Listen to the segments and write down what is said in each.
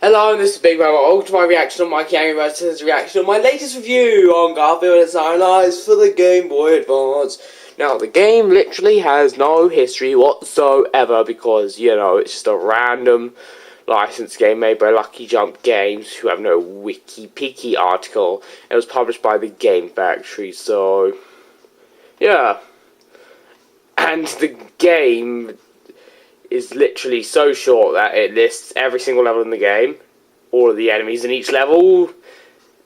Hello, this is Big Brother. Welcome to my reaction on MikeyAngryBirds. This is a reaction on my latest review on Garfield and Eyes for the Game Boy Advance. Now, the game literally has no history whatsoever because, you know, it's just a random licensed game made by Lucky Jump Games, who have no wiki-piki article. It was published by the Game Factory, so, yeah. And the game is literally so short that it lists every single level in the game, all of the enemies in each level,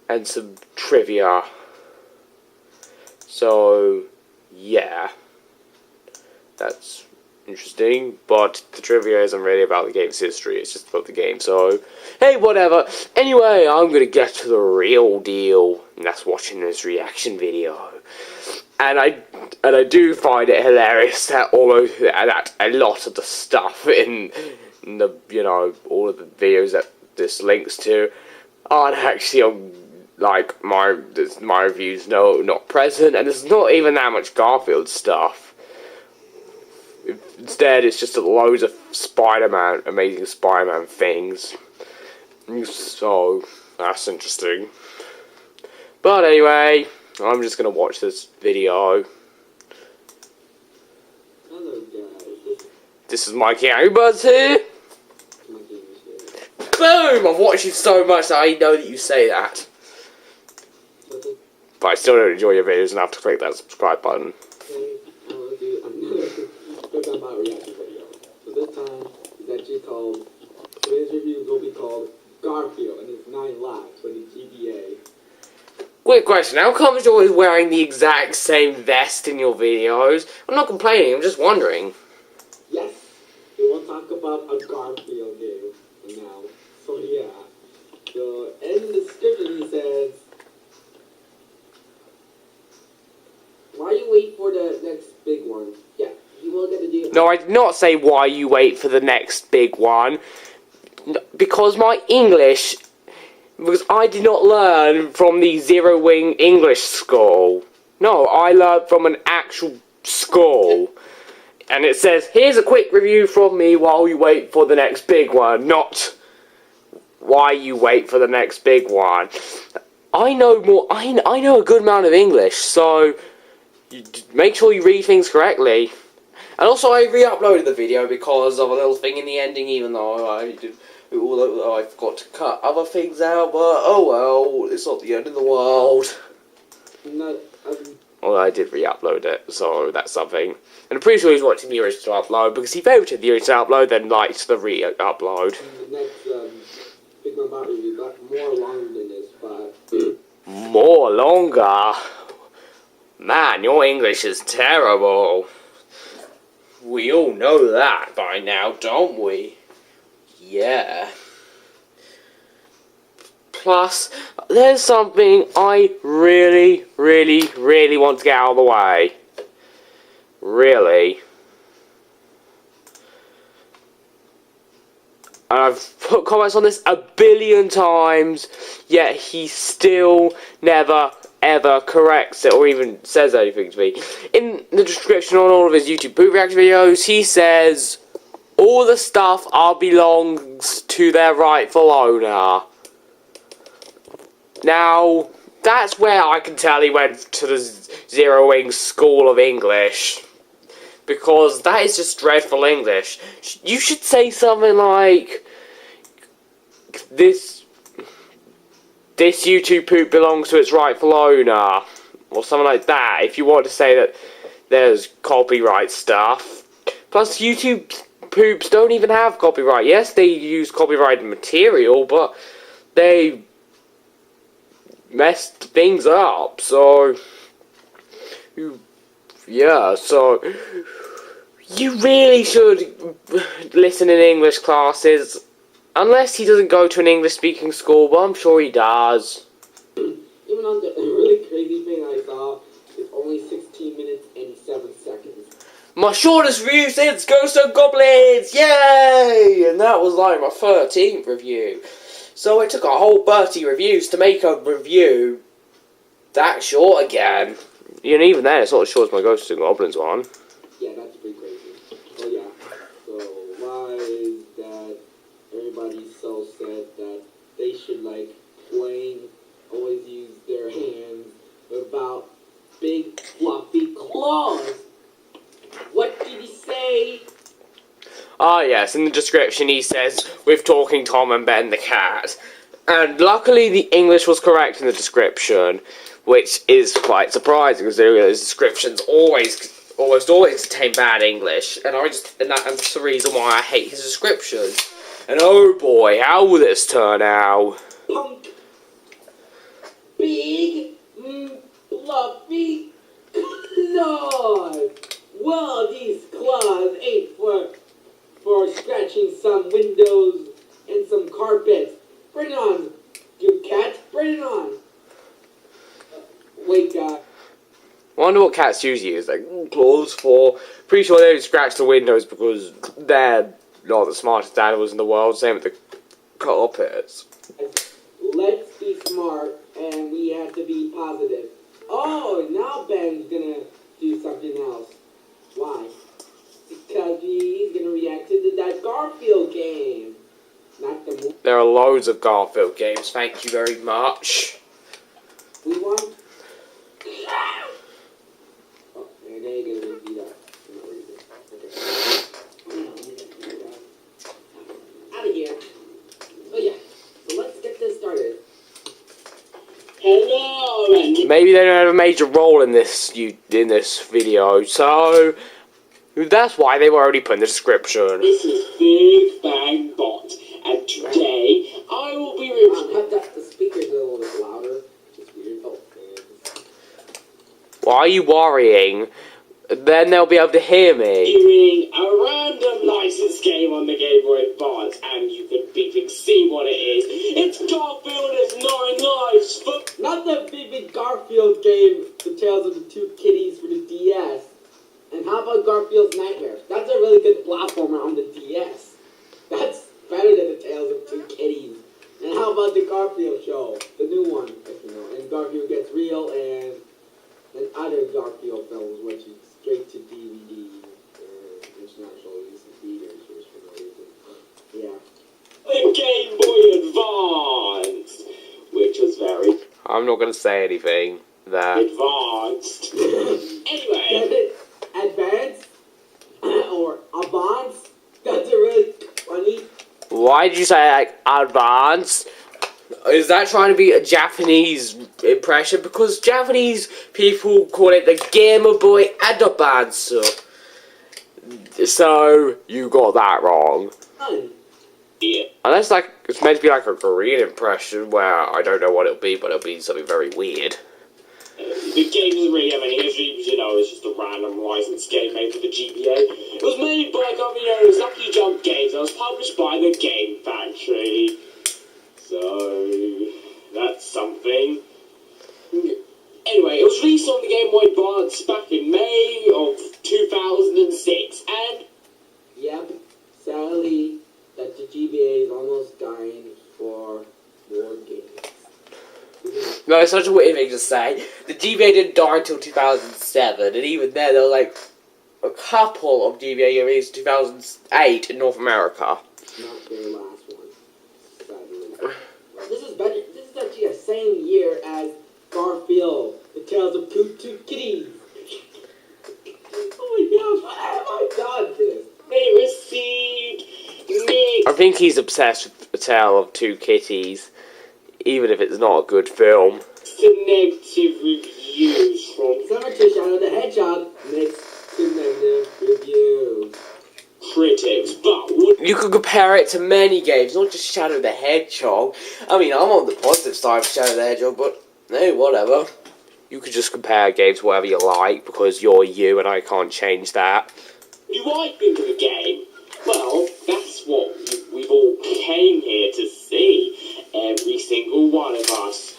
and some trivia. So, yeah, that's interesting, but the trivia isn't really about the game's history, it's just about the game, so, hey, whatever. Anyway, I'm gonna get to the real deal, and that's watching this reaction video. And I do find it hilarious that that a lot of the stuff in the, you know, all of the videos that this links to aren't actually on, like, my reviews, not present, and there's not even that much Garfield stuff. Instead, it's just loads of Amazing Spider-Man things. So, that's interesting. But anyway, I'm just gonna watch this video. Hello guys. This is MikeyAngryBirds here. Boom! I've watched you so much that I know that you say that. But I still don't enjoy your videos and I have to click that subscribe button. Okay, I will do another my reaction video. So this time it's actually called, today's review will be called Garfield and it's 9 Lives for the GBA. Quick question, how come you're always wearing the exact same vest in your videos? I'm not complaining, I'm just wondering. Yes, we will talk about a Garfield game now. So yeah. So in the description he says, why you wait for the next big one? Yeah, you will get to do. No, I did not say why you wait for the next big one. Because my English... Because I did not learn from the Zero Wing English school. No, I learned from an actual school. And it says, here's a quick review from me while you wait for the next big one. Not why you wait for the next big one. I know more. I know a good amount of English, so you make sure you read things correctly. And also, I re-uploaded the video because of a little thing in the ending, even though although I forgot to cut other things out, but oh well, it's not the end of the world. No, Well, I did re-upload it, so that's something. And I'm pretty sure he's watching the original upload, because he favorited the original upload, then liked the re-upload. The next Big Man Bot review got more longer than this, but... More longer? Man, your English is terrible. We all know that by now, don't we? Yeah. Plus, there's something I really want to get out of the way. Really. And I've put comments on this a billion times, yet he still never ever corrects it or even says anything to me. In the description on all of his YouTube poop reaction videos, he says all the stuff belongs to their rightful owner. Now, that's where I can tell he went to the Zero Wing School of English. Because that is just dreadful English. You should say something like, this YouTube poop belongs to its rightful owner. Or something like that, if you want to say that there's copyright stuff. Plus, YouTube poops don't even have copyright. Yes, they use copyrighted material, but they messed things up, so yeah, so you really should listen in English classes, unless he doesn't go to an English speaking school, but I'm sure he does. Even on the really crazy thing I saw, it's only 16 minutes and 7 seconds. My shortest review since Ghosts and Goblins! Yay! And that was like my 13th review. So it took a whole 30 reviews to make a review that short again. And even then, it's not as short as my Ghosts and Goblins one. Yeah, that's pretty crazy. Oh yeah. So why is that everybody's so sad that like playing, always use their hands. What about big fluffy claws? What did he say? Ah, yes, in the description he says, with Talking Tom and Ben the cat. And luckily the English was correct in the description, which is quite surprising, because those descriptions almost always contain bad English, and that's the reason why I hate his descriptions. And oh boy, how will this turn out? Punk. Big, fluffy claws. Well, these claws ain't for scratching some windows and some carpets. Bring it on, you cat. Bring it on. Wait, guy. I wonder what cats usually use like claws for. Pretty sure they don't scratch the windows because they're not the smartest animals in the world. Same with the carpets. Let's be smart, and we have to be positive. Oh, now Ben's gonna do something else. Why? Because he's gonna react to that Garfield game. Not the movie. There are loads of Garfield games, thank you very much. We want. Oh, and they ain't gonna do that. Okay. Out of here. Oh yeah. So let's get this started. Hello, and Maybe they don't have a major role in this video, so that's why they were already put in the description. This is Big Bang Bot, and today I will be reviewing. The speaker's a little bit louder. It's weird. Oh, man. Why are you worrying? Then they'll be able to hear me. A random license game on the Game Boy Advance, and you can see what it is. It's Garfield as 9 lives. Not the big Garfield game, The Tales of the Two Kitties for the DS. And how about Garfield's Nightmares? That's a really good platformer on the DS. That's better than The Tales of Two Kitties. And how about the Garfield show? The new one, if you know. And Garfield Gets Real and other Garfield films, which is straight to DVD and international release in theaters for no reason. Yeah. The Game Boy Advance, which was very I'm not going to say anything there. advanced. Anyway. Advance or Avance. That's a really funny. Why did you say like advance? Is that trying to be a Japanese impression? Because Japanese people call it the Game Boy Advance. So you got that wrong. Fun. Yeah. Unless like it's meant to be like a Korean impression where I don't know what it'll be, but it'll be something very weird. The game doesn't really have any history, because, you know, it's just a random licensed game made for the GBA. It was made by a company known as Lucky Jump Games, and was published by the Game Factory. So, that's something. Anyway, it was released on the Game Boy Advance back in May of 2006, and... Yep, sadly, that the GBA is almost dying for more games. No, it's such a weird thing to say. The GBA didn't die until 2007, and even then there were like a couple of GBA games released in 2008 in North America. Not their last one, sadly. This is better. This is actually the same year as Garfield, The Tales of Two Kitties. Oh my gosh, what have I done for this? It received mixed I think he's obsessed with The Tale of Two Kitties, even if it's not a good film. to negative reviews from Cemetery Shadow the Hedgehog mixed to negative reviews. critics, but would You could compare it to many games, not just Shadow the Hedgehog. I mean, I'm on the positive side of Shadow the Hedgehog, but hey, whatever. You could just compare games whatever you like, because you're you and I can't change that. you like into the game? Well, that's what we've all came here to see. Every single one of us.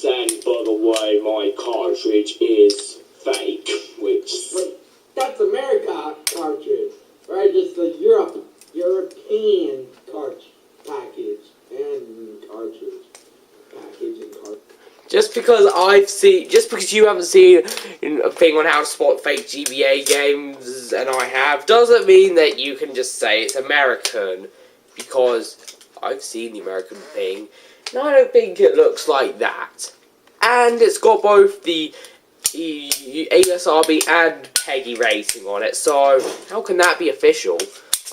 And by the way, my cartridge is fake, which... Wait, that's America cartridge, right? Just the European cartridge package and cartridge package and cartridge. Just because you haven't seen a thing on how to spot fake GBA games, and I have, doesn't mean that you can just say it's American. Because I've seen the American thing, No, I don't think it looks like that. And it's got both the ASRB and PEGI rating on it, so how can that be official?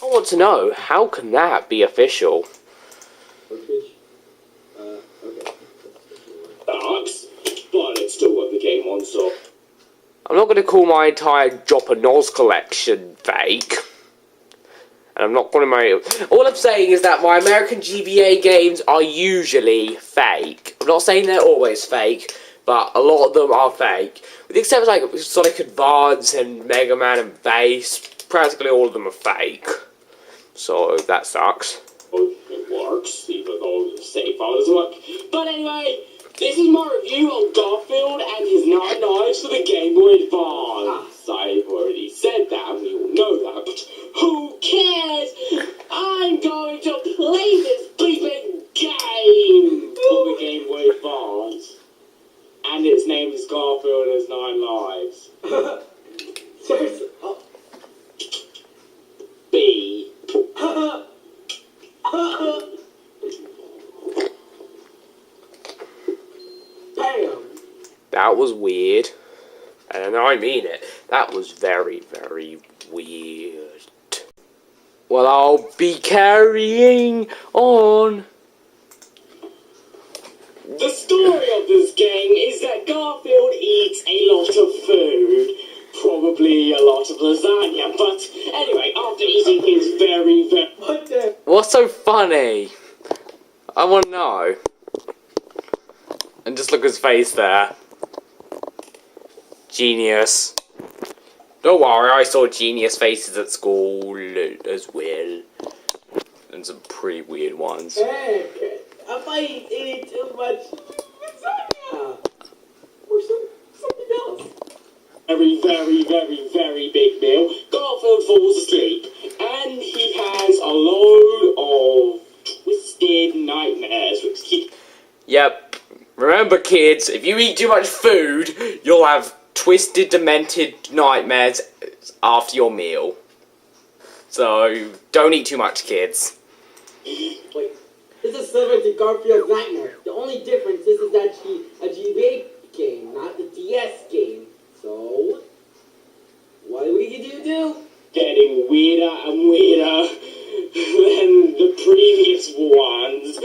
I want to know, how can that be official? Okay. Sucks, but it's still what the game wants, so. I'm not going to call my entire Joppa Noz collection fake. And I'm not going to all I'm saying is that my American GBA games are usually fake. I'm not saying they're always fake, but a lot of them are fake. With the exception of like Sonic Advance and Mega Man and Bass, practically all of them are fake. So that sucks. It works, even though the save file doesn't work. But anyway, this is my review of Garfield and his 9 lives for the Game Boy Advance. I've already said that, we all know that, but who cares? I'm going to play this bleeping game for the Game Boy Advance. And its name is Garfield and his 9 lives. Seriously? B. Bam! That was weird. And I mean it. That was very, very weird. Well, I'll be carrying on. The story of this game is that Garfield eats a lot of food. Probably a lot of lasagna, but anyway, after eating his very... What the? What's so funny? I want to know. And just look at his face there. Genius. Don't worry, I saw genius faces at school as well. And some pretty weird ones. Hey, I might eat too much lasagna. Or something else. Very, very, very, very big meal. Garfield falls asleep, and he has a load of twisted nightmares. Yep. Remember, kids, if you eat too much food, you'll have twisted, demented nightmares after your meal. So, don't eat too much, kids. Wait, this is similar to Garfield's Nightmare. The only difference is it's actually a GBA game, not the DS game. So, what do we do? Getting weirder and weirder than the previous ones.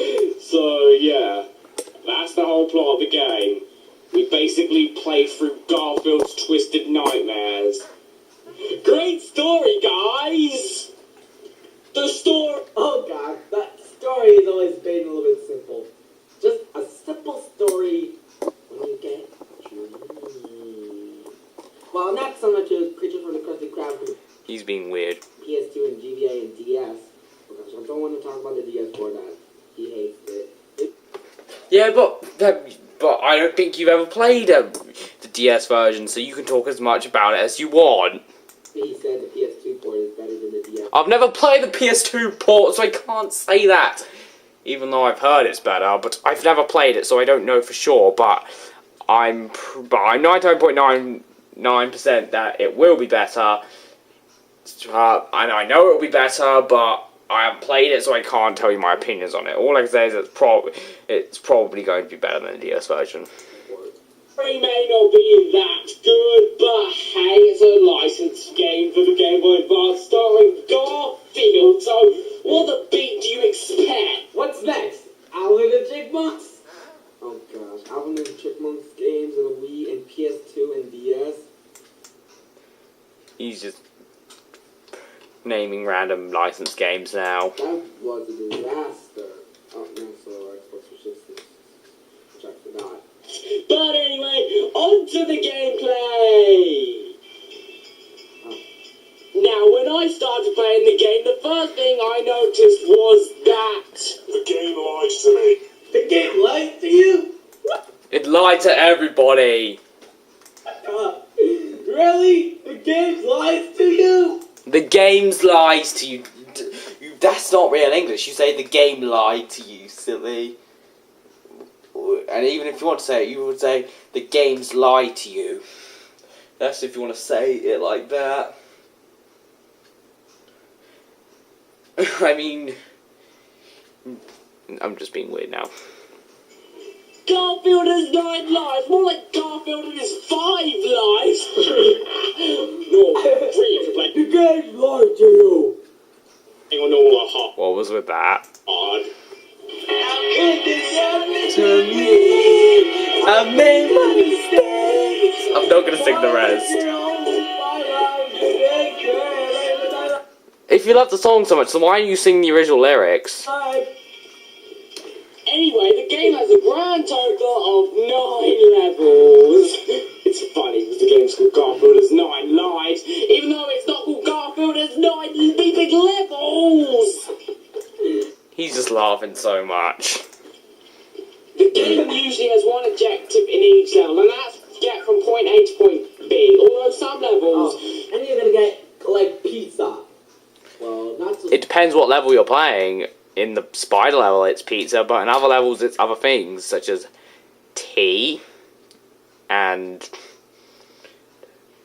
So, yeah, that's the whole plot of the game. We basically play through Garfield's twisted nightmares. Great story, guys! The story... Oh god, that story has always been a little bit simple. Just a simple story when you get dreams. Well, not so much as Creatures from the Krusty Krab for He's being weird. PS2 and GBA and DS. Because I don't want to talk about the DS for that. He hates it. Yeah, but I don't think you've ever played the DS version, so you can talk as much about it as you want. He said the PS2 port is better than the DS. I've never played the PS2 port, so I can't say that. Even though I've heard it's better, but I've never played it, so I don't know for sure. But I'm 99.99% that it will be better. And I know it will be better, but I haven't played it, so I can't tell you my opinions on it. All I can say is it's probably going to be better than the DS version. It may not be that good, but hey, it's a licensed game for the Game Boy Advance starring Garfield, so what the beat do you expect? What's next? Alvin and the Chipmunks? Oh gosh, Alvin and the Chipmunks games on the Wii and PS2 and DS. He's just naming random licensed games now. That was a disaster. Oh, no, so Xbox 360, which I forgot. But anyway, on to the gameplay! Oh. Now, when I started playing the game, the first thing I noticed was that... The game lies to me. The game lied to you? It lied to everybody. Really? The game lies to you? The game's lies to you. That's not real English. You say the game lied to you, silly. And even if you want to say it, you would say the game's lied to you. That's if you want to say it like that. I mean, I'm just being weird now. Garfield has 9 lives. More like Garfield and his 5 lives. No, 3 if you play. The game lied to you. Hang on, all hot. What was with that? Odd. To me, I made my mistakes. I'm not gonna sing the rest. If you love the song so much, then why don't you sing the original lyrics? Anyway, the game has a grand total of 9 levels. It's funny because the game's called Garfield has 9 lives, even though it's not called Garfield has 9 big levels. He's just laughing so much. The game usually has one objective in each level, and that's to get from point A to point B. Although some levels, and you're gonna collect pizza. Well, not so. It depends what level you're playing. In the spider level, it's pizza, but in other levels, it's other things, such as tea, and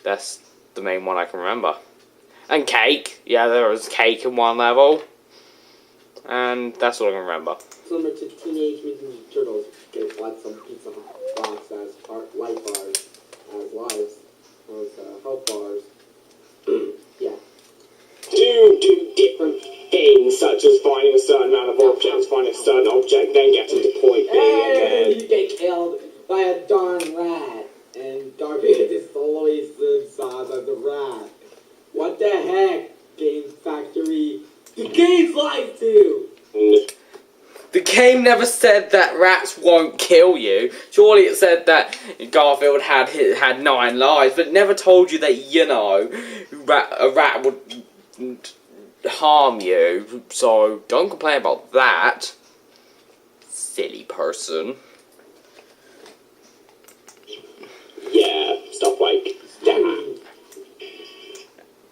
that's the main one I can remember. And cake. Yeah, there was cake in one level, and that's all I can remember. Similar to Teenage Mutant Ninja Turtles, they collect some pizza box as light bars, as lives, as health bars. Yeah. do different things, such as finding a certain amount of objects, finding a certain object, then getting to point B, and then... You get killed by a darn rat, and Garfield is always the size of the rat. What the heck, Game Factory? The game's live too! The game never said that rats won't kill you. Surely it said that Garfield had 9 lives, but it never told you that, you know, a rat would harm you. So don't complain about that, silly person. Yeah, stuff like that.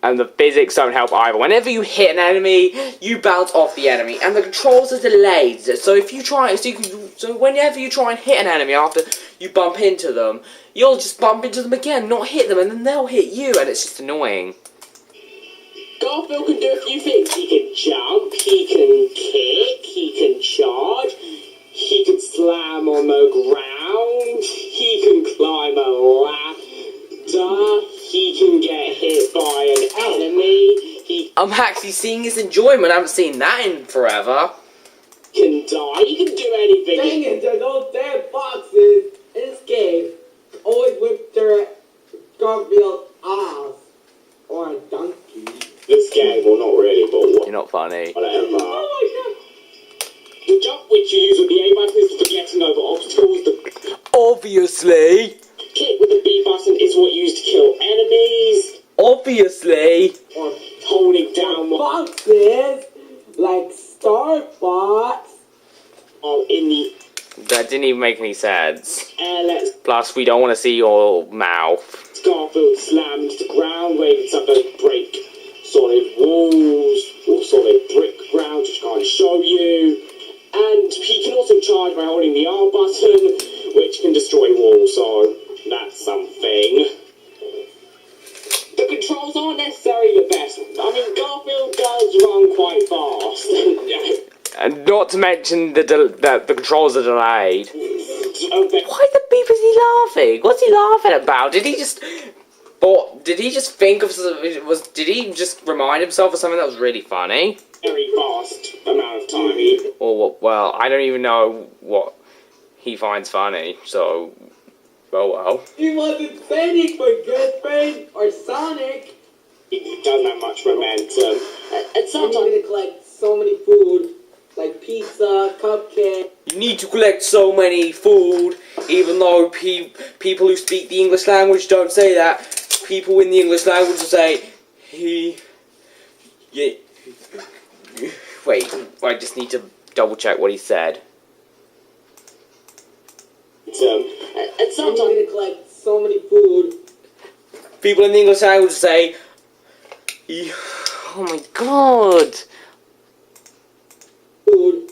And the physics don't help either. Whenever you hit an enemy, you bounce off the enemy, and the controls are delayed. So if you try, so whenever you try and hit an enemy after you bump into them, you'll just bump into them again, not hit them, and then they'll hit you, and it's just annoying. Garfield can do a few things. He can jump, he can kick, he can charge, he can slam on the ground, he can climb a ladder, he can get hit by an enemy, I'm actually seeing his enjoyment. I haven't seen that in forever. He can die, he can do anything. Dang it, there's those damn foxes in this game always whip their Garfield ass or a donkey. This game, well not really, but You're not funny. whatever. Oh my god. The jump which you use with the A button is for getting over obstacles. The Obviously. kick with the B button is what you use to kill enemies. Obviously. Or Holding down foxes like Star Fox. in the That didn't even make any sense. air lets Plus, we don't want to see your mouth. Garfield slam into the ground where you can sometimes break solid walls or solid brick ground, which I can't show you. And he can also charge by holding the R button, which can destroy walls, so that's something. The controls aren't necessarily the best. I mean, Garfield does run quite fast. And not to mention the controls are delayed. Okay. Why the beep is he laughing? What's he laughing about? Did he just think of did he just remind himself of something that was really funny? Very fast amount of time. Or well, I don't even know what he finds funny. So, well. He wasn't Sonic but Goodbrain or Sonic. He doesn't have much momentum. And I'm sometimes gonna collect so many food, like pizza, cupcake. You need to collect so many food, even though people who speak the English language don't say that. People in the English language will say, wait, I just need to double check what he said. and I'm sometimes gonna collect so many food. People in the English language say, oh my god. Food.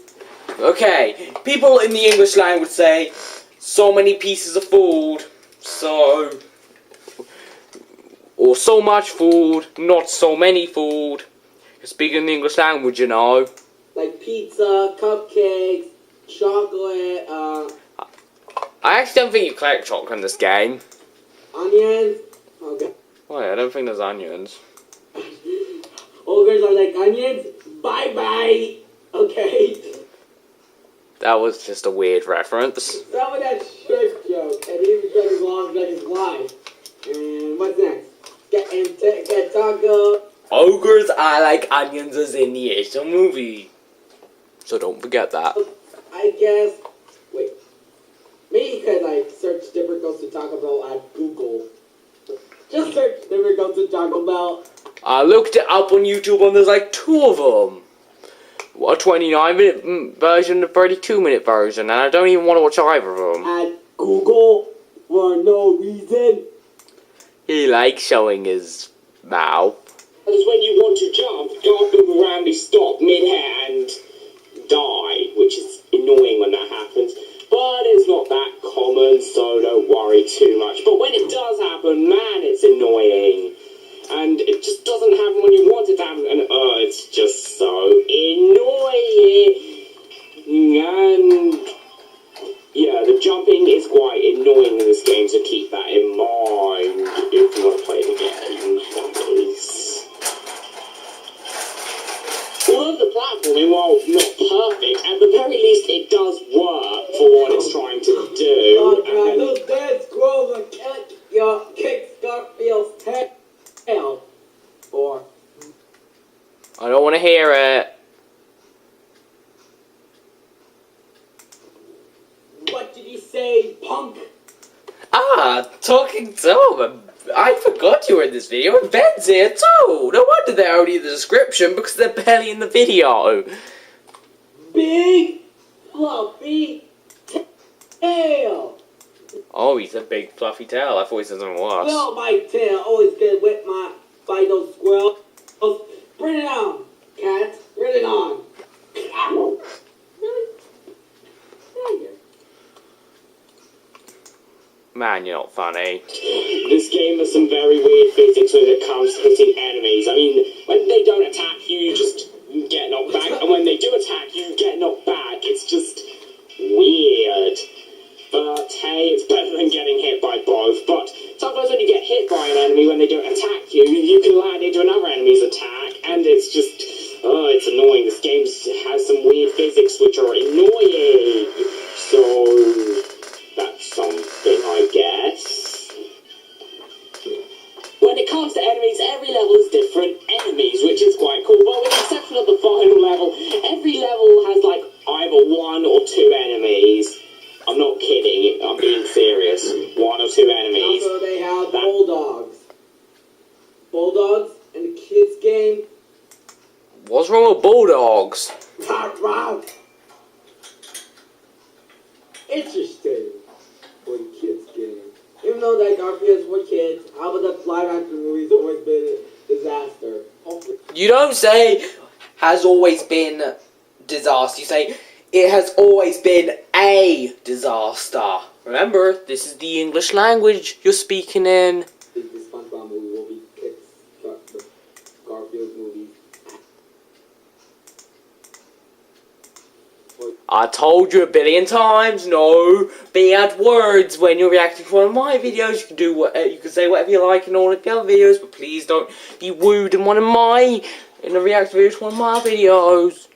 Okay, people in the English language say, so many pieces of food, or so much food, not so many food. Speaking the English language, you know. Like pizza, cupcakes, chocolate, I actually don't think you collect chocolate in this game. Onions. Okay. Why? I don't think there's onions. Ogres are like onions. Bye bye. Okay. That was just a weird reference. Some of that shit joke, and he was going along like his life. And what's next? Get taco. Ogres are like onions as in the Asian movie. So don't forget that. I guess. Wait. Maybe you could like search different goes to Taco Bell at Google. Just search different goes to Taco Bell. I looked it up on YouTube and there's like 2 of them. A 29-minute version, a 32-minute version, and I don't even want to watch either of them. At Google for no reason. He likes showing his mouth. That is when you want to jump, Garfield will randomly stop mid-air and die, which is annoying when that happens. But it's not that common, so don't worry too much. But when it does happen, man, it's annoying. And it just doesn't happen when you want it to happen, and it's just so annoying. And yeah, the jumping is quite annoying in this game, so keep that in mind if you want to play the game. That is. Although the platforming, while not perfect, at the very least it does work for what it's trying to do. Oh god, those dead squirrels will kick Garfield's tail. Or I don't want to hear it. what did he say, punk? Talking Tom. I forgot you were in this video, and Ben's here too. No wonder they're only in the description, because they're barely in the video. Big fluffy tail. Oh, he's a big fluffy tail. I thought he said something worse. Well, my tail always get with my fight those squirrels. Bring it on, cat. Bring it on. Really? Yeah, Man, you're not funny. This game has some very weird physics when it comes to hitting enemies. I mean, when they don't attack you, you just get knocked back, and when they do attack you, you get knocked back. It's just weird. But hey, it's better than getting hit by both. But sometimes when you get hit by an enemy, when they don't attack you, you can land into another enemy's attack, and it's just, it's annoying. This game has some weird physics which are annoying. So that's something, I guess. When it comes to enemies, every level is different enemies, which is quite cool. But with the exception of the final level, every level has like either 1 or 2 enemies. I'm not kidding, I'm being serious. 1 or 2 enemies. Also, they have bulldogs. Bulldogs in the kids' game. What's wrong with bulldogs? Interesting. For the kids' game. Even though that Garfield's for kids, how about the live action movie's always been a disaster? Hopefully. You don't say has always been disaster. You say it has always been a disaster. Remember, this is the English language you're speaking in. The SpongeBob movie will be the Garfield movie. I told you a billion times, no bad words when you're reacting to one of my videos. You can do what you can say whatever you like in all of the other videos, but please don't be rude in a react video to one of my videos.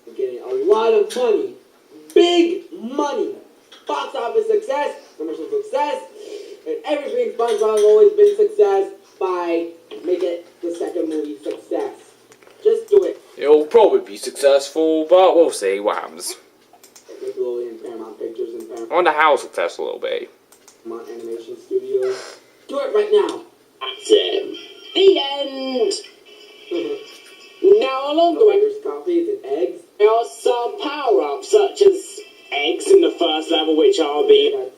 We're getting a lot of money, big money, box office success, commercial success, and everything SpongeBob has always been success by making the second movie success. Just do it. It'll probably be successful, but we'll see what happens. Nickelodeon, Paramount Pictures, and I wonder how successful it'll be. Paramount Animation Studios. Do it right now. That's it. The end. Now along the way, There's coffees and eggs. there are some power-ups, such as eggs in the first level, which are the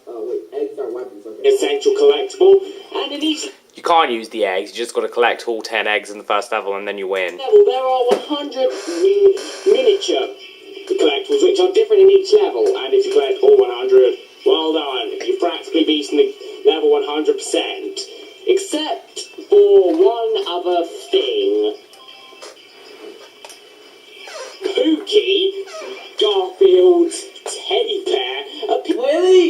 Eggs are weapons. Okay. essential collectible, and in each You can't use the eggs, you just gotta collect all 10 eggs in the first level and then you win. level there are 100 miniature collectibles, which are different in each level, and if you collect all 100, well done, you've practically beaten the level 100%, except for one other thing. Pookie, Garfield's teddy bear, Really?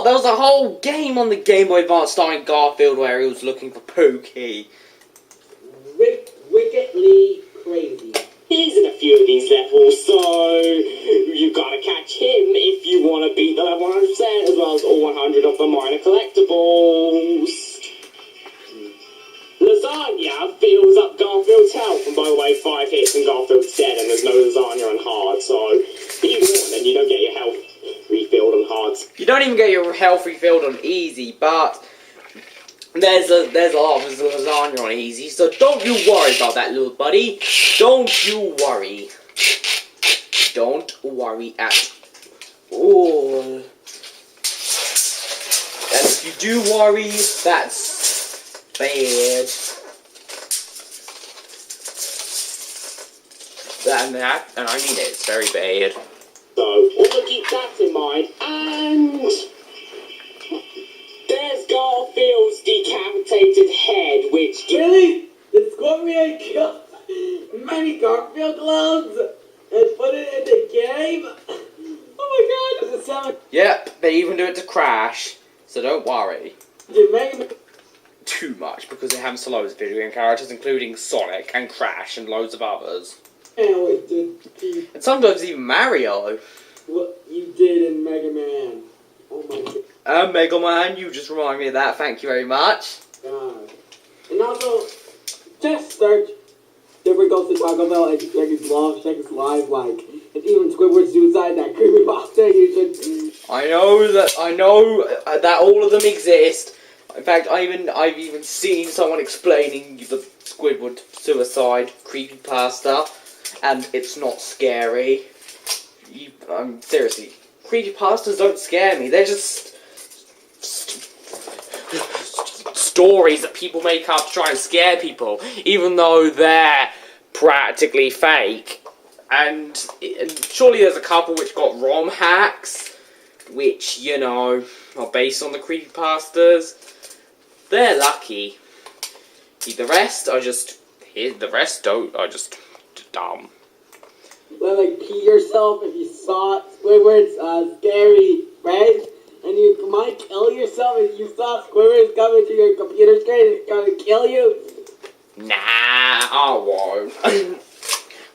There was a whole game on the Game Boy Advance starring Garfield where he was looking for Pookie. Wickedly crazy. He's in a few of these levels, so you gotta catch him if you want to beat the level 100%, as well as all 100 of the minor collectibles. Lasagna fills up Garfield's health, and by the way, 5 hits and Garfield's dead, and there's no lasagna on hard, so be warned, and you don't get your health refilled on hard. You don't even get your health refilled on easy, but there's a lot of lasagna on easy, so don't you worry about that, little buddy. Don't you worry. Don't worry at all. And if you do worry, that's bad. And I mean it, it's very bad. So, also keep that in mind, and there's Garfield's decapitated head, which... Really? The Scorpion killed many Garfield clones and put it in the game? Oh my god, does it sound... Yep, they even do it to Crash, so don't worry. Did Mega Man... Too much, because it has loads of video game characters, including Sonic and Crash and loads of others. Always did And sometimes even Mario. what you did in Mega Man. Oh my god. Mega Man, you just remind me of that, thank you very much. God. And also, just search different Ghost of Taco Bell and check his blog, check his live, like, and even Squidward's Suicide, that creepypasta, you should... I know that all of them exist. In fact, I've even seen someone explaining the Squidward Suicide creepypasta, and it's not scary. Seriously, creepypastas don't scare me. They're just stories that people make up to try and scare people, even though they're practically fake. And surely there's a couple which got ROM hacks, which, you know, are based on the creepypastas. They're lucky. The rest are just dumb. Like, pee yourself if you saw Squidward's scary friend, and you might kill yourself if you saw Squidward coming to your computer screen and it's gonna kill you. Nah, I won't.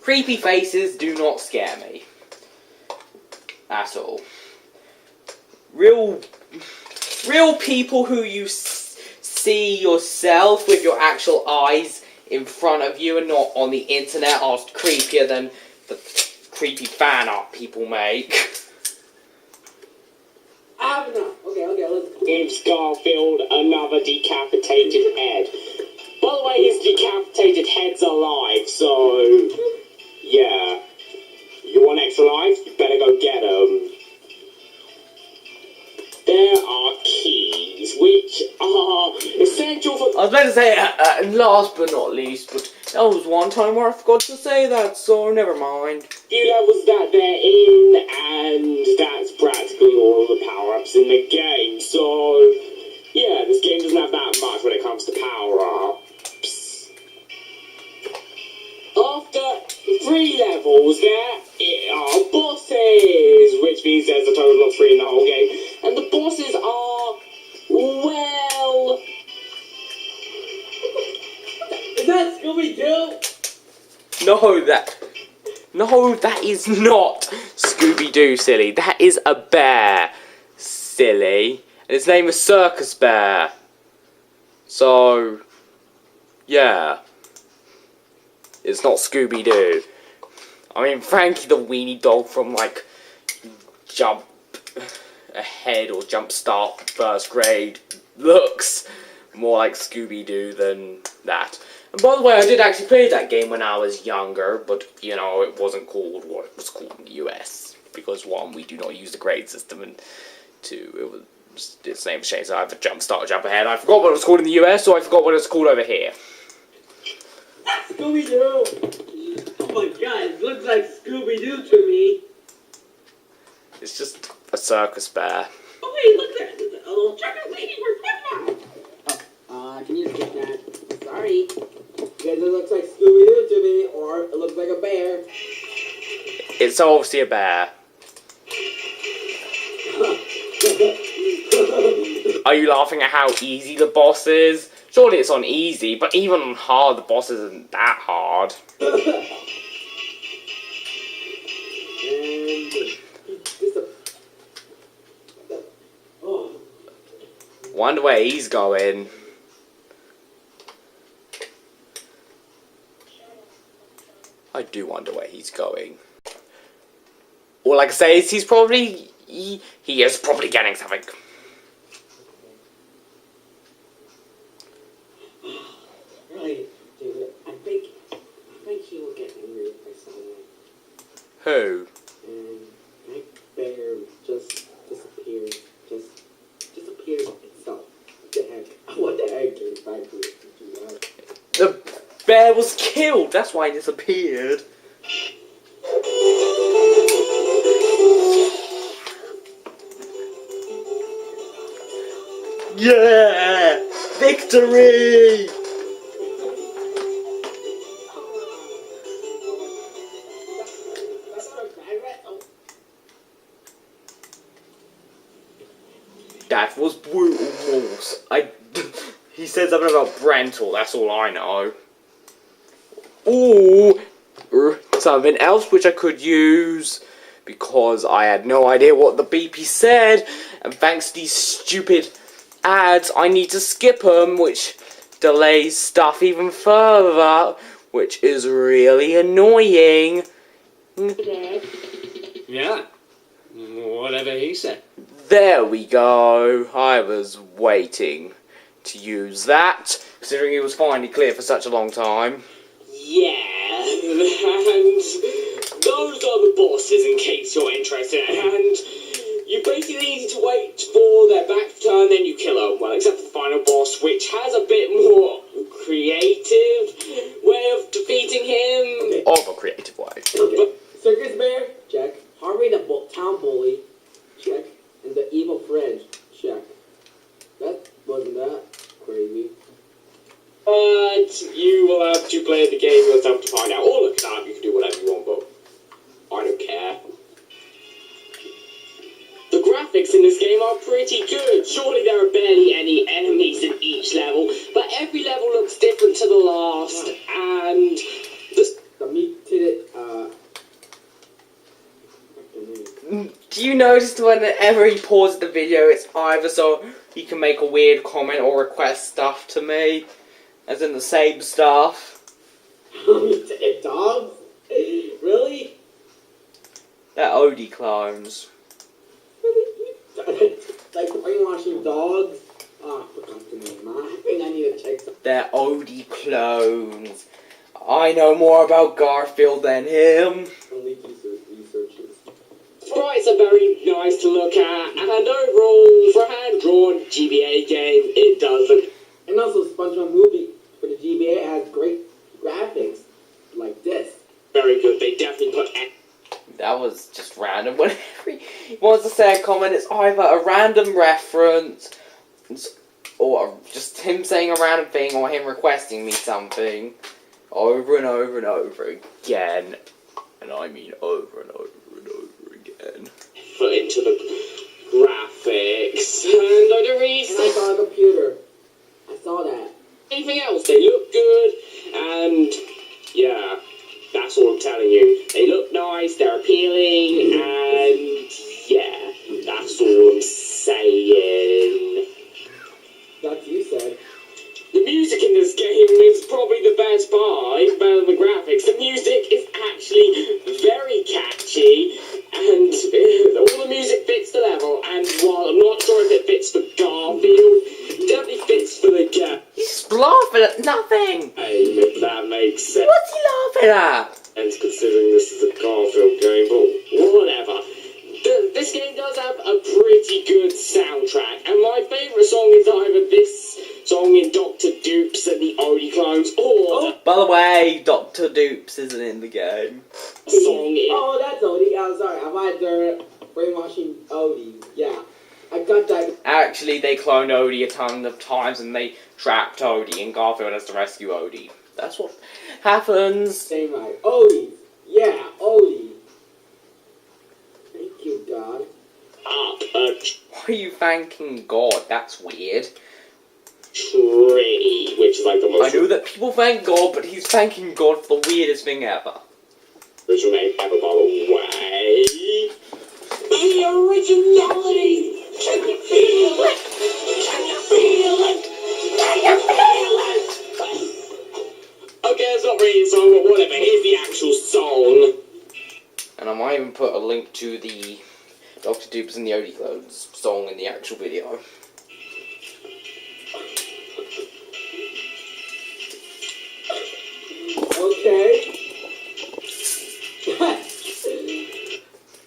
Creepy faces do not scare me. At all. Real people who you see yourself with your actual eyes in front of you and not on the internet are creepier than the creepy fan art people make. I have enough. Okay, let's go. Gives Garfield another decapitated head. By the way, his decapitated head's alive, so... yeah. You want extra lives? You better go get them. There are keys, which are essential for... I was about to say, last but not least, but that was one time where I forgot to say that, so never mind. few levels that they're in, and that's practically all of the power-ups in the game. So, yeah, this game doesn't have that much when it comes to power-ups. After 3 levels, there are bosses, which means there's a total of 3 in the whole game. And the bosses are, well... Is that Scooby-Doo? No, that is not Scooby-Doo, silly. That is a bear, silly. And his name is Circus Bear. So, yeah. It's not Scooby-Doo. I mean, Frankie the Weenie Dog from, like, Jump Ahead or Jump Start First Grade looks more like Scooby-Doo than that. And by the way, I did actually play that game when I was younger, but, you know, it wasn't called what it was called in the US. Because, 1, we do not use the grade system, and 2, it was just, its name changed, so I have a Jump Start or Jump Ahead. I forgot what it was called in the US, so I forgot what it's called over here. Scooby-Doo! Oh my god, it looks like Scooby-Doo to me. It's just a circus bear. Oh wait, look there! There's a little chocolate lady for SpongeBob! Oh, can you skip that? Sorry. Because it looks like Scooby-Doo to me, or it looks like a bear. It's obviously a bear. Are you laughing at how easy the boss is? Surely it's on easy, but even on hard, the boss isn't that hard. Wonder where he's going. I do wonder where he's going. All I can say is he's probably... He is probably getting something. Right, David. I think he will get angry if I saw that. Who? And that bear just disappeared. Just disappeared itself. What the heck? What the heck came back to do that? The bear was killed. That's why he disappeared. Yeah! Victory! That was brutal Morse. He said something about Brental, that's all I know. Ooh! Something else which I could use, because I had no idea what the BP said, and thanks to these stupid ads, I need to skip them, which delays stuff even further, which is really annoying. Yeah, whatever he said. There we go. I was waiting to use that, considering it was finally clear for such a long time. Yeah, and those are the bosses in case you're interested, and you basically need to wait for their back to turn, then you kill them. Well, except for the final boss, which has a bit more creative way of defeating him. Of a creative way. Okay. Circus Bear, check. Harvey the town bully, check. And the evil friend, check. That wasn't that crazy. But you will have to play the game yourself to find out. Or look it up, you can do whatever you want, but I don't care. The graphics in this game are pretty good. Surely there are barely any enemies in each level, but every level looks different to the last, and The meat did it, Do you notice whenever he pauses the video, it's either so he can make a weird comment or request stuff to me, as in the same stuff? Dogs? Really? They're Odie clones. Like brainwashing dogs? Oh, I forgot the name. I think I need to check some. They're Odie clones. I know more about Garfield than him. Only researches. sprites are very nice to look at, and overall, for a hand-drawn GBA game, it does look... And also, SpongeBob movie for the GBA has great graphics, like this. very good. They definitely put... That was just random. Whenever he wants to say a comment, it's either a random reference, or just him saying a random thing, or him requesting me something, over and over and over again. And I mean over and over and over again. Put into the graphics, and I don't really... And I saw a computer. I saw that. Anything else, they look good, and yeah, that's all I'm telling you. They look nice, they're appealing, and yeah, that's all I'm saying. That's you said. The music in this game is probably the best part, even better than the graphics. The music is actually very catchy, and all the music fits the level, and while I'm not sure if it fits for Garfield, it definitely fits for the game. He's laughing at nothing! If that makes sense. What's he laughing at? And considering this is a Garfield game, but whatever. This game does have a pretty good soundtrack, and my favourite song is either this song in Dr. Dupes and the Odie Clones, or By the way, Dr. Dupes isn't in the game. the song in... Oh, that's Odie. I'm sorry. I might they're brainwashing Odie. Yeah. I got that. Actually, they cloned Odie a ton of times and they trapped Odie, and Garfield has to rescue Odie. That's what happens. Same right. Odie. Yeah, Odie. Thank you, God. up a Why are you thanking God? That's weird. tree, which is like the I most know that people thank God, but he's thanking God for the weirdest thing ever. original name ever, by the way. The originality! Can you feel it? Can you feel it? Can you feel it? Okay, it's not really a song, but whatever. Here's the actual song. And I might even put a link to the Dr. Dupes and the Odie Clones song in the actual video. Okay.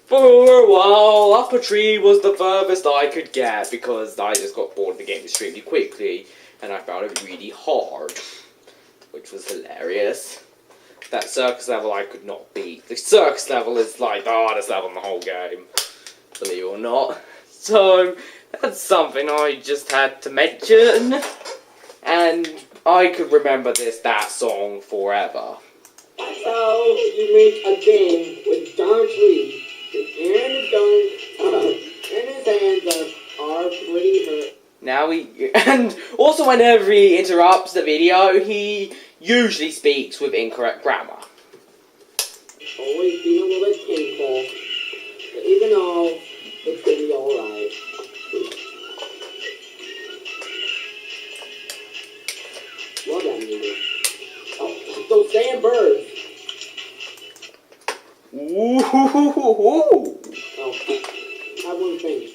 For a while, up a tree was the furthest I could get because I just got bored of the game extremely quickly and I found it really hard, which was hilarious. That circus level I could not beat. The circus level is like the hardest level in the whole game, believe it or not. So, that's something I just had to mention, and I could remember that song forever. That's how you make a game with Don Tree. And his hands are pretty hurt. Now and also whenever he interrupts the video, he usually speaks with incorrect grammar. Always being a little bit painful. But even though it's gonna be alright. Love that music. Oh, those damn birds. Ooh. Oh, I wouldn't finish.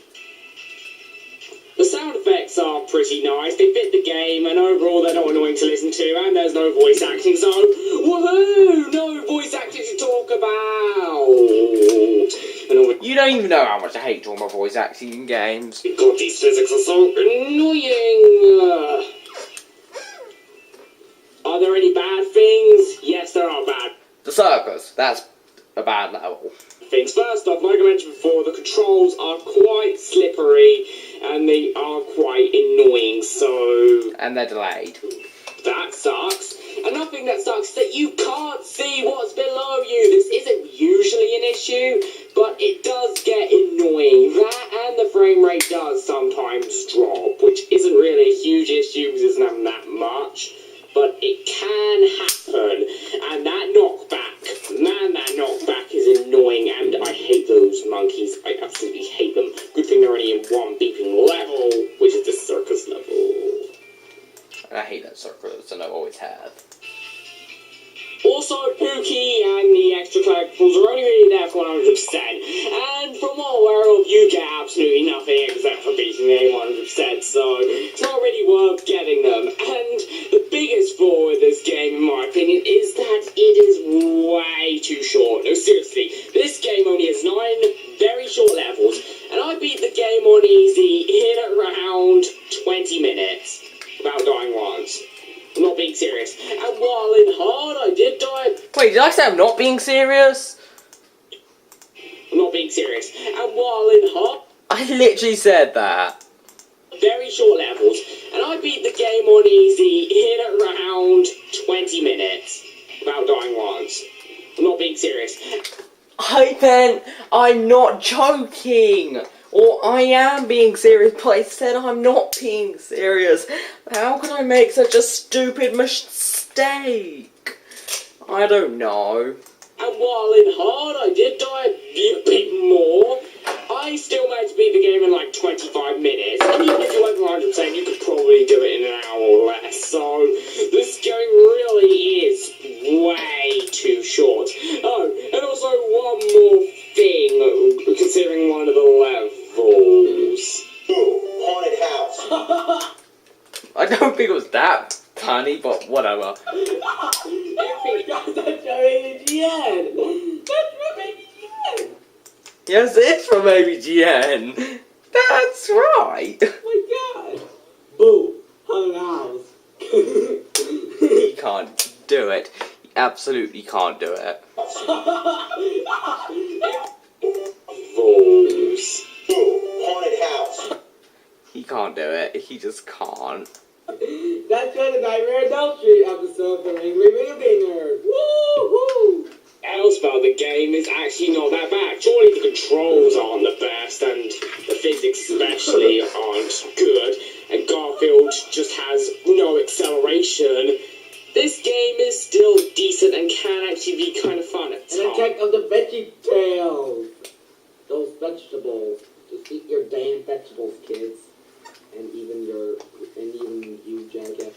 The sound effects are pretty nice, they fit the game, and overall they're not annoying to listen to, and there's no voice acting, so woohoo! No voice acting to talk about! You don't even know how much I hate all my voice acting in games. God, these physics are so annoying! Are there any bad things? Yes, there are bad The circus, that's a bad level. things. First off, like I mentioned before, the controls are quite slippery and they are quite annoying, so And they're delayed. that sucks. Another thing that sucks is that you can't see what's below you. This isn't usually an issue, but it does get annoying. That and the frame rate does sometimes drop, which isn't really a huge issue because it doesn't have that much. But it can happen, and that knockback, man, that knockback is annoying, and I hate those monkeys. I absolutely hate them. Good thing they're only in one beeping level, which is the circus level. I hate that circus, and I always have. Also, Pookie and the extra collectibles are only really there for 100%, and from what we're aware of, you get absolutely nothing except for beating the game 100%, so it's not really worth getting them. And the biggest flaw with this game, in my opinion, is that it is way too short. No, seriously, this game only has 9 very short levels, and I beat the game on easy in around 20 minutes without dying once. I'm not being serious. And while in hard, I did die. Wait, did I say I'm not being serious? I'm not being serious. And while in hard, I literally said that. very short levels, and I beat the game on easy in around 20 minutes without dying once. I'm not being serious. I'm not joking. Or I am being serious, but I said I'm not being serious. How could I make such a stupid mistake? I don't know. And while in hard, I did die a bit more. I still managed to beat the game in like 25 minutes. And even if you went for 100%, you could probably do it in an hour or less. So, this game really is way too short. Oh, and also one more thing, considering one of the levels. Ooh, haunted house. Oh I don't think it was that funny, but whatever. my god, that's from ABGN! That's from ABGN! Yes, it's from ABGN. That's right. Oh my god! Boo! Haunted house. He can't do it. He absolutely can't do it. Levels. Ooh, haunted house. He can't do it. He just can't. That's just a Nightmare on Elm Street episode from Angry Video Gamers. Woo-hoo! Else about the game is actually not that bad. Surely the controls aren't the best, and the physics especially aren't good, and Garfield just has no acceleration. This game is still decent and can actually be kind of fun at An times. attack of the Veggie Tales. Those vegetables. Just eat your damn vegetables, kids. And even you, jackass.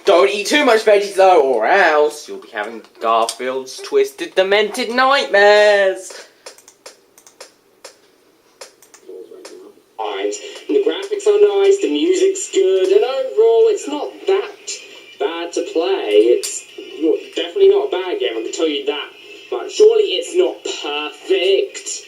Don't eat too much veggies though, or else you'll be having Garfield's twisted, demented nightmares. Right now. And the graphics are nice, the music's good, and overall it's not that bad to play. It's definitely not a bad game, I can tell you that. But surely it's not perfect.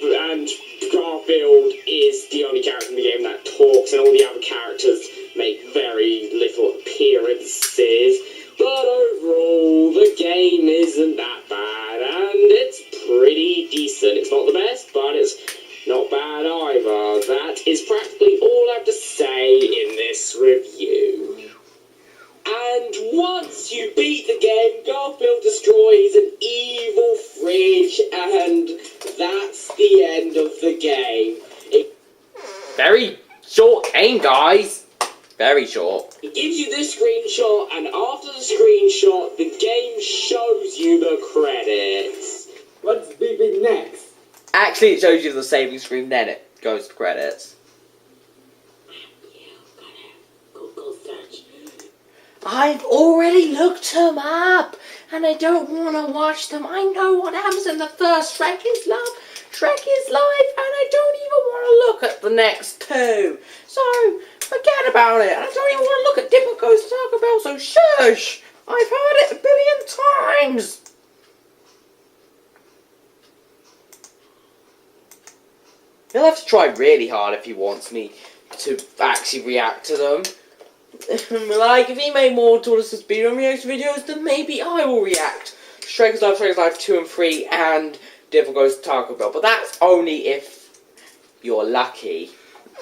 And Garfield is the only character in the game that talks, and all the other characters make very little appearances. But overall, the game isn't that bad, and it's pretty decent. It's not the best, but it's not bad either. That is practically all I have to say in this review. And once you beat the game, Garfield destroys an evil fridge, and that's the end of the game. Very short game, guys. Very short. It gives you this screenshot, and after the screenshot, the game shows you the credits. What's beeping next? Actually, it shows you the saving screen, then it goes to credits. Google search. I've already looked them up, and I don't want to watch them. I know what happens in the first. Shrek is love, Shrek is life, and I don't even want to look at the next two. So, forget about it. I don't even want to look at Dipper Goes to Taco Bell, so shush! I've heard it a billion times! He'll have to try really hard if he wants me to actually react to them. Like, if he made more Tortoise Speedrun reaction videos, then maybe I will react. Shrek's Life 2 and 3, and Devil Goes to Taco Bell. But that's only if you're lucky.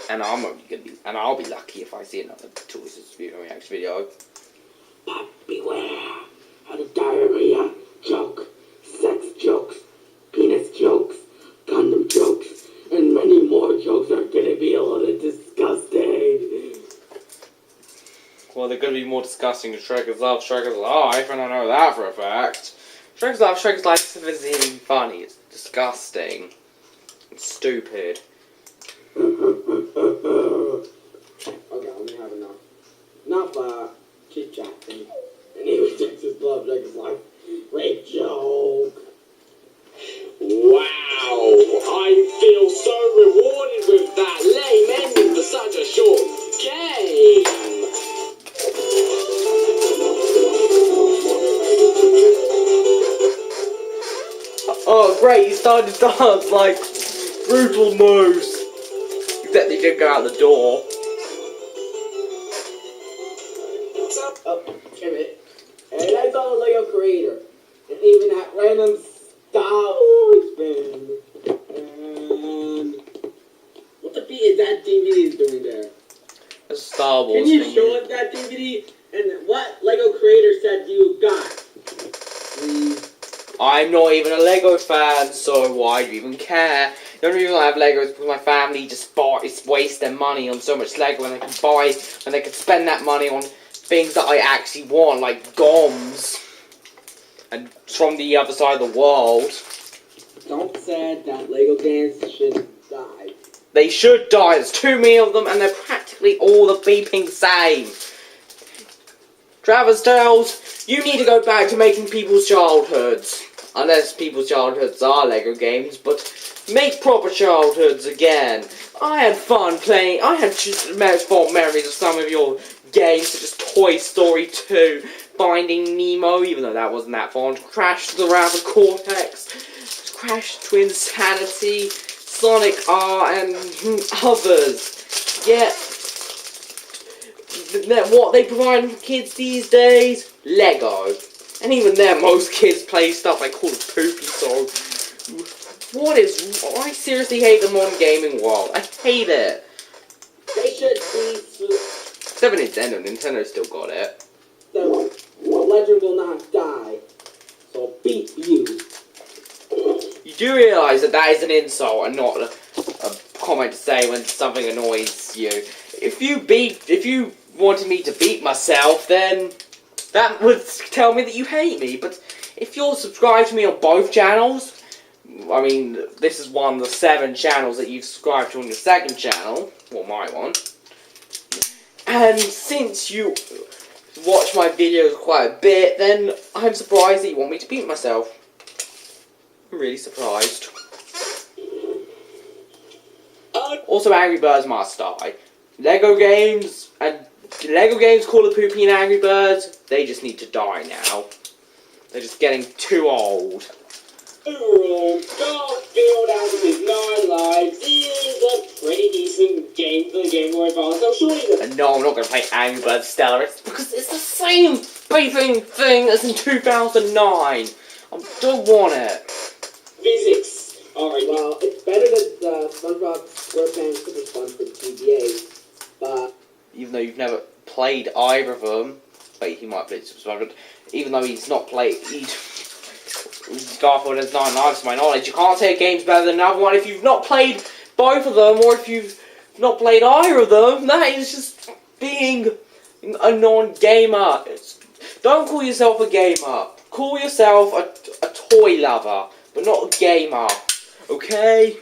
And I'll be lucky if I see another Tortoise Speedrun reaction video. But beware of the diarrhea joke, sex jokes, penis jokes, condom jokes, and many more jokes are gonna be a little disgusting. Well, they're going to be more disgusting than Shrek is Love, Shrek is Life, and I know that for a fact. Shrek is Love, Shrek is Life isn't even funny. It's disgusting. It's stupid. Okay, let me have enough. Enough, chit-chatting. And he rejects his love, Shrek is Life. Great joke. Wow, I feel so rewarded with that lame ending for such a short game. Oh, great, he started to dance like Brutal Moose. Except he didn't go out the door. Oh, give it. And I saw the Lego creator. And even that random Star Wars fan. And what the beat is that DVD is doing there? A Star Wars Can you thing. show us that DVD and what Lego creator said you got? Please. I'm not even a Lego fan, so why do you even care? The only reason I have Legos because my family just waste their money on so much Lego when they can spend that money on things that I actually want, like GOMs. And from the other side of the world. Don't say that Lego games should die. They should die. There's too many of them, and they're practically all the beeping same. Travis Tales, you need to go back to making people's childhoods. Unless people's childhoods are Lego games, but make proper childhoods again. I had fun playing. I had fond memories of some of your games, such as Toy Story 2, Finding Nemo, even though that wasn't that fun. Crash the Rapid Cortex, Crash Twinsanity, Sonic R, and others. Yet, what they provide for kids these days? Lego. And even then, most kids play stuff like Call of Poopy, so... I seriously hate the modern gaming world. I hate it. They should be... Except for Nintendo. Nintendo's still got it. The legend will not die. So beat you. do realise that that is an insult and not a comment to say when something annoys you. If you wanted me to beat myself, then that would tell me that you hate me. But if you're subscribed to me on both channels, I mean, this is one of the 7 channels that you've subscribed to on your second channel, or my one. And since you watch my videos quite a bit, then I'm surprised that you want me to beat myself. I'm really surprised. Also, Angry Birds must die. Lego games Call of Poopy and Angry Birds, they just need to die now. They're just getting too old. Overall, Garfield out of his 9 lives is a pretty decent game for the Game Boy Advance. So surely And no, I'm not going to play Angry Birds Stellar. It's because it's the same beeping thing as in 2009. I don't want it. physics. Alright, Well, it's better than SpongeBob SquarePants Super Sponge for GBA, but Even though you've never played either of them. Wait, he might play Super Sponge, but even though he's not played... Garfield has 9 lives to my knowledge. You can't say a game's better than another one if you've not played both of them, or if you've not played either of them. That is just being a non-gamer. Don't call yourself a gamer. Call yourself a toy lover, but not a gamer. Okay?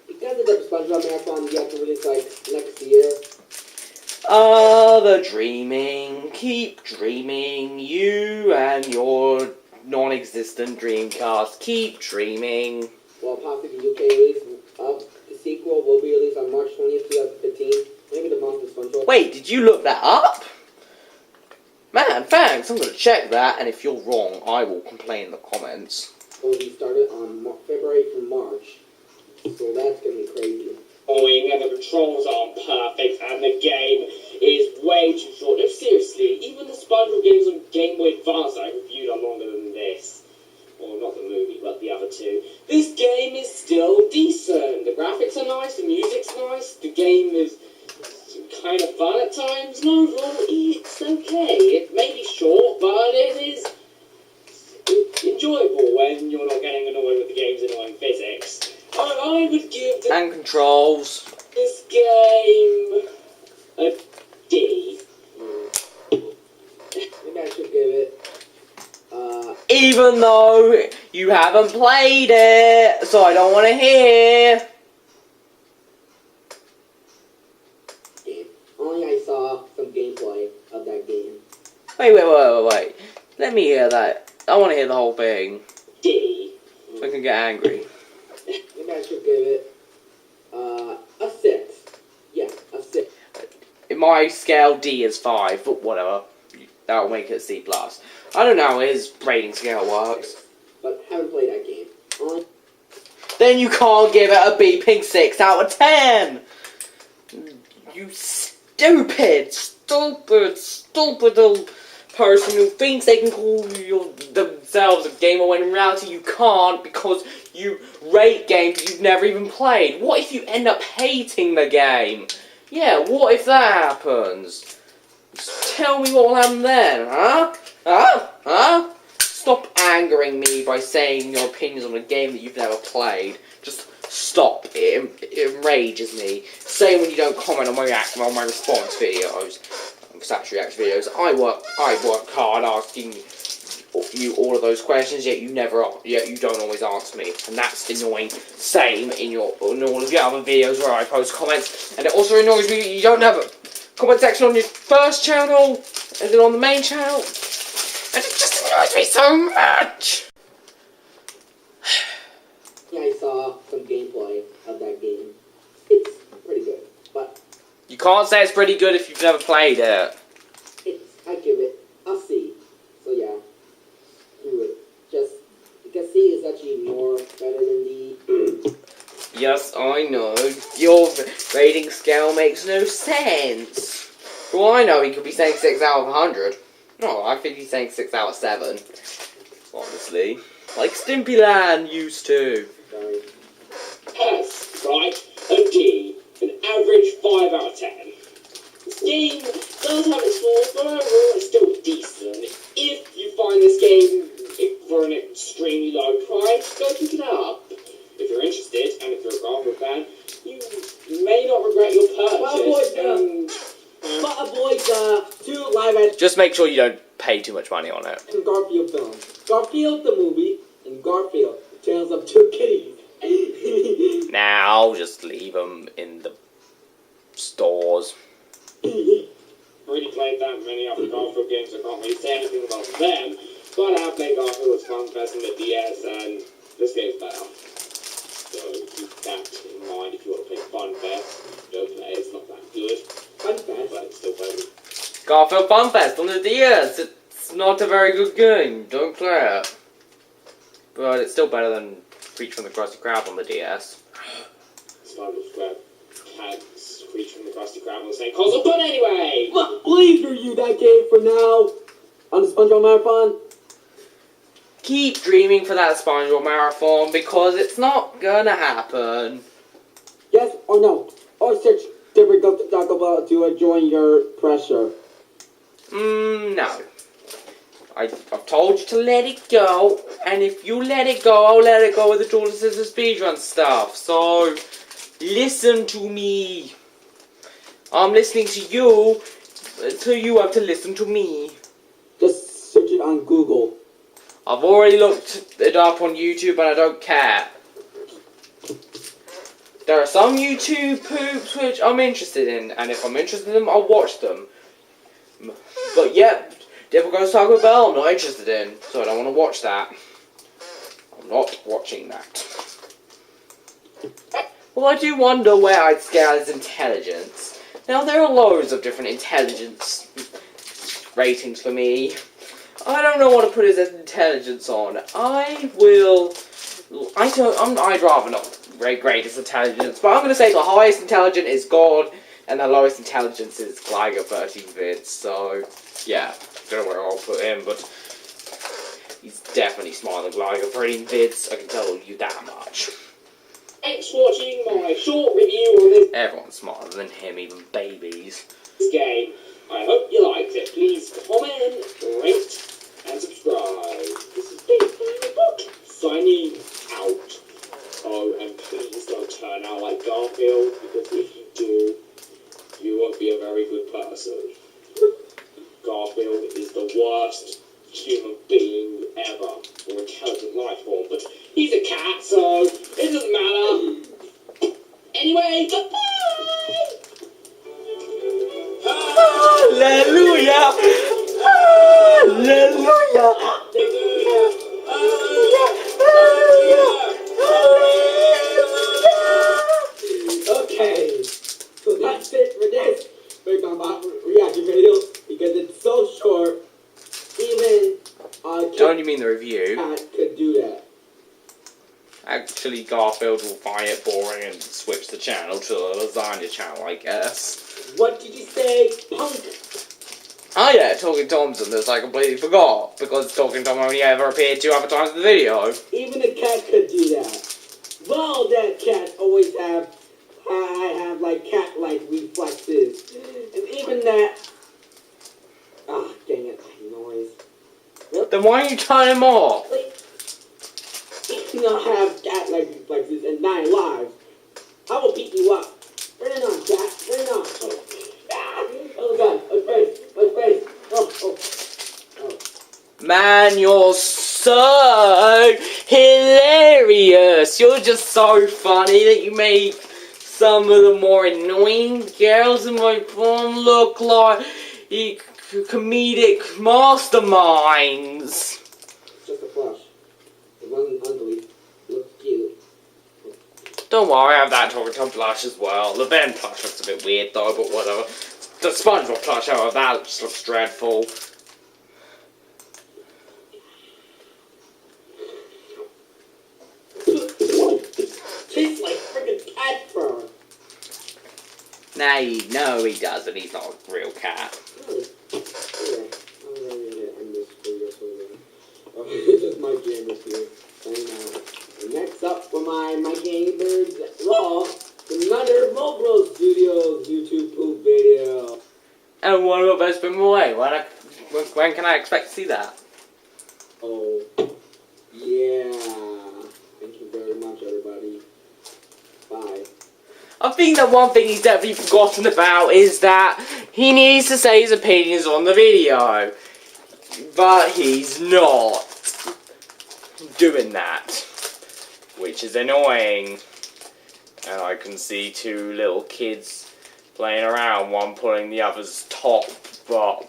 because of the SpongeBob Marathon, you have to release like next year. The dreaming. Keep dreaming. You and your non-existent Dreamcast. Keep dreaming. Well, possibly the UK release of the sequel will be released on March 20th, 2015. Maybe the month of SpongeBob. Wait, did you look that up? Man, thanks. I'm gonna check that, and if you're wrong, I will complain in the comments. Will be started on February through March. So that's gonna be crazy. and the controls aren't perfect, and the game is way too short. No, seriously, even the SpongeBob games on Game Boy Advance that I reviewed are longer than this. Well, not the movie, but the other two. This game is still decent. The graphics are nice, the music's nice, the game is kind of fun at times, and overall, it's okay. It may be short, but it is enjoyable when you're not getting annoyed with the game's annoying physics. I would give And controls. this game a D. Maybe I should give it. Even though you haven't played it, so I don't want to hear. Game. Only I saw some gameplay of that game. Wait. Let me hear that. I want to hear the whole thing. D. So I can get angry. Maybe I should give it a 6. Yeah, a 6. In my scale, D is 5, but whatever. That'll make it C+. I don't know how his rating scale works. But haven't played that game. Only Then you can't give it a beeping 6 out of 10! You stupid little person who thinks they can call themselves a gamer when in reality you can't because you rate games that you've never even played. What if you end up hating the game? Yeah, what if that happens? Just tell me what will happen then, huh? Huh? Stop angering me by saying your opinions on a game that you've never played. Just stop. It enrages me. Same when you don't comment on my response videos. Stats react videos. I work hard asking you all of those questions, yet you don't always answer me, and that's annoying. Same in all of your other videos where I post comments, and it also annoys me that you don't have a comment section on your first channel, and then on the main channel, and it just annoys me so much. yeah, I saw some gameplay of that game. It's pretty good, but You can't say it's pretty good if you've never played it. I give it a C. So yeah, do it. Just because C is actually more better than D. Yes, I know. Your rating scale makes no sense. Well, I know he could be saying 6 out of 100. No, I think he's saying 6 out of 7. Honestly. Like Stimpyland used to. Sorry. Yes, right, a D. An average 5 out of 10. This game does have its flaws, but overall it's still decent. If you find this game for an extremely low price, Just make sure you don't pay too much money on it. And Garfield film. Garfield the movie, and Garfield, the Tales of Two Kitties. Now, just leave them in the stores. Already played that many other Garfield games, I can't really say anything about them. But I have played Garfield's Fun Fest on the DS, and this game's better. So keep that in mind if you want to play Fun Fest. Don't play it, it's not that good. Fun Fest. But it's still playable. Garfield Fun Fest on the DS. It's not a very good game. Don't play it. But it's still better than Creature from the Krusty Krab on the DS. It's fun with Krab. Cats, Creature from the Krusty Krab on the same console. But anyway! Please review that game for now on the SpongeBob Marathon. Keep dreaming for that SpongeBob Marathon because it's not gonna happen. Yes or no? Or search different.com to join your pressure. No. I've told you to let it go, and if you let it go, I'll let it go with the Dual Scissors speedrun stuff. So, listen to me. I'm listening to you, so you have to listen to me. Just search it on Google. I've already looked it up on YouTube, and I don't care. There are some YouTube poops which I'm interested in, and if I'm interested in them, I'll watch them. But yep, Devil Goes Taco Bell, I'm not interested in, so I don't want to watch that. I'm not watching that. Well, I do wonder where I'd scale his intelligence. Now, there are loads of different intelligence ratings for me. I don't know what to put his intelligence on. I'd rather not rate his intelligence, but I'm going to say the highest intelligent is God, and the lowest intelligence is Gliga 13-bits, so, yeah, don't know where I'll put him, but he's definitely smarter than Gliga 13-bits, I can tell you that much. Thanks for watching my short review on this Everyone's smarter than him, even babies. game. I hope you liked it. Please comment, rate, and subscribe. This is Dave playing the book. Signing out. Oh, and please don't turn out like Garfield, because if you do, you won't be a very good person. Garfield is the worst human being ever, or intelligent life form, but he's a cat, so it doesn't matter. Anyway, goodbye! Hallelujah! Okay, so that's it for this reaction video because it's so short. Even Don't you mean the review? cat could do that. Actually, Garfield will find it boring and switch the channel to the lasagna channel, I guess. What did you say, punk? Oh yeah, Talking Tom's in this, I completely forgot, because Talking Tom only ever appeared 2 other times in the video. Even a cat could do that. Well, that cat always have like cat-like reflexes. And even that... Ah, dang it, noise. Then why don't you turn him off? If you don't have cat-like reflexes and 9 lives, I will beat you up. Turn it on, cat. Turn it on. Oh god, my face. Oh. Man, you're so hilarious. You're just so funny that you make some of the more annoying girls in my phone look like comedic masterminds. Just a flush. It wasn't ugly. Looked cute. Don't worry, I have that Talking Tom plush as well. The Ben plush looks a bit weird though, but whatever. The SpongeBob plush, however, that just looks dreadful. Tastes like freaking cat fur. No, he doesn't. He's not a real cat. Really? This is my gamer here. And next up for my MikeyAngryBirds Raw, another Mobile Studios YouTube poop video. And what about Best Spin Away? When can I expect to see that? Oh, yeah. Thank you very much, everybody. Bye. I think that one thing he's definitely forgotten about is that He needs to say his opinions on the video. But he's not doing that. Which is annoying. And I can see two little kids playing around, one pulling the other's top, but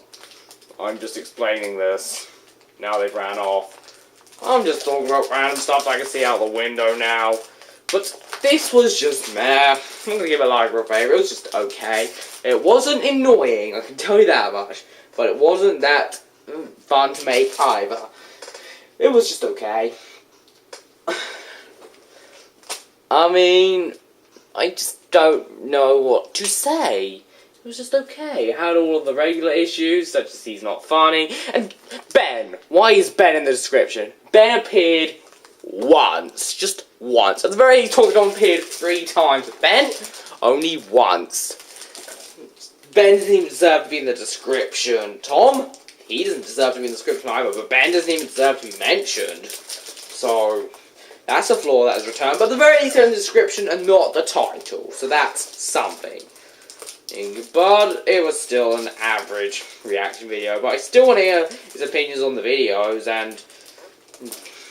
I'm just explaining this. Now they've ran off. I'm just talking about random stuff I can see out the window now. But this was just meh. I'm gonna give it a like or a favourite. It was just okay. It wasn't annoying, I can tell you that much. But it wasn't that fun to make either. It was just okay. I mean, I just don't know what to say. It was just okay. It had all of the regular issues, such as he's not funny. And Ben! Why is Ben in the description? Ben appeared once. Just once. At the very least, Tom appeared 3 times. Ben? Only once. Ben doesn't even deserve to be in the description. Tom? He doesn't deserve to be in the description either, but Ben doesn't even deserve to be mentioned. So, that's a flaw that is returned. But at the very least, they're in the description and not the title. So that's something. But it was still an average reaction video. But I still want to hear his opinions on the videos and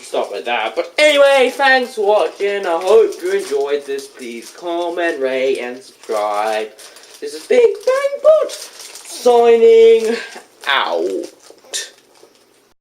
stuff like that. But anyway, thanks for watching. I hope you enjoyed this. Please comment, rate, and subscribe. This is Big Bang Bot signing out.